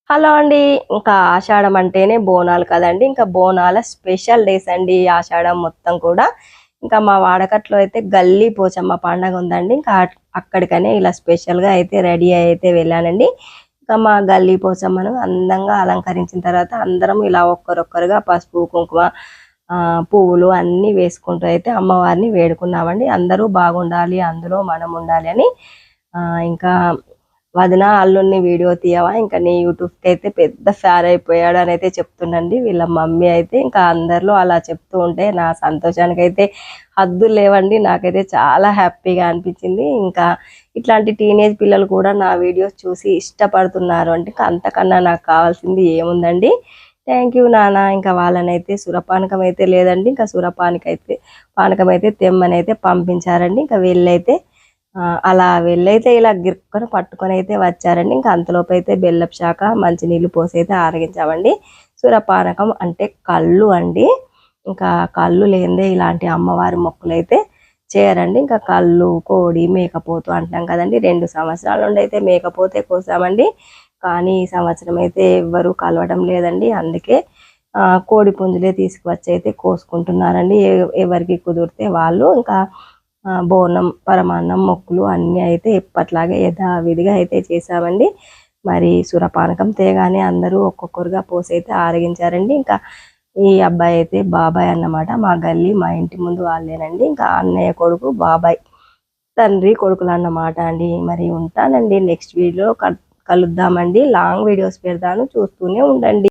Hello అండి. ఇంకా ఆషాఢం అంటేనే బోనాలు కదండి. ఇంకా బోనాల స్పెషల్ డేస్ అండి ఆషాఢం మొత్తం కూడా. ఇంకా మా వాడకట్లో అయితే గల్లీ పోచమ్మ పండగ ఉందండి. ఇంకా అక్కడికనే ఇలా స్పెషల్గా అయితే రెడీ అయితే వెళ్ళానండి. ఇంకా మా గల్లీ పోచమ్మను అందంగా అలంకరించిన తర్వాత అందరం ఇలా ఒక్కరొక్కరుగా పసుపు కుంకుమ పువ్వులు అన్నీ వేసుకుంటూ అయితే అమ్మవారిని వేడుకున్నామండి. అందరూ బాగుండాలి, అందులో మనం ఉండాలి అని. ఇంకా వదిన అల్లుడిని వీడియో తీయవా, ఇంకా నీ యూట్యూబ్కి అయితే పెద్ద ఫ్యాన్ అయిపోయాడు అని అయితే చెప్తుండండి వీళ్ళ మమ్మీ అయితే. ఇంకా అందరిలో అలా చెప్తూ ఉంటే నా సంతోషానికి అయితే హద్దులు లేవండి. నాకైతే చాలా హ్యాపీగా అనిపించింది. ఇంకా ఇట్లాంటి టీనేజ్ పిల్లలు కూడా నా వీడియోస్ చూసి ఇష్టపడుతున్నారు అంటే అంతకన్నా నాకు కావాల్సింది ఏముందండి. థ్యాంక్ యూ నాన్న. ఇంకా వాళ్ళనైతే సురపానకం అయితే లేదండి, ఇంకా పానకం అయితే తెమ్మని అయితే పంపించారండి. ఇంకా వీళ్ళైతే అలా వెళ్ళైతే ఇలా గిరుక్కొని పట్టుకొని అయితే వచ్చారండి. ఇంకా అంతలోపు అయితే బెల్లపు శాఖ మంచినీళ్ళు పోసి అయితే ఆరగించామండి. సురపానకం అంటే కళ్ళు అండి. ఇంకా కళ్ళు లేనిదే ఇలాంటి అమ్మవారి మొక్కులు అయితే చేయరండి. ఇంకా కళ్ళు కోడి మేకపోతు అంటాం కదండి. 2 సంవత్సరాల నుండి అయితే మేకపోతే కోసామండి. కానీ ఈ సంవత్సరం అయితే ఎవ్వరూ కలవడం లేదండి. అందుకే కోడి పుంజులే తీసుకువచ్చి అయితే కోసుకుంటున్నారండి. ఎవరికి కుదిరితే వాళ్ళు. ఇంకా బోనం పరమాన్నం మొక్కులు అన్నీ అయితే ఎప్పట్లాగే యథావిధిగా అయితే చేసామండి. మరి సురపానకం తేగానే అందరూ ఒక్కొక్కరుగా పోసి అయితే ఆరగించారండి. ఇంకా ఈ అబ్బాయి అయితే బాబాయ్ అన్నమాట. మా గల్లీ మా ఇంటి ముందు వాళ్ళేనండి. ఇంకా అన్నయ్య కొడుకు బాబాయ్ తండ్రి కొడుకులు అన్నమాట అండి. మరి ఉంటానండి, నెక్స్ట్ వీడియో కలుద్దామండి. లాంగ్ వీడియోస్ పెడతాను, చూస్తూనే ఉండండి.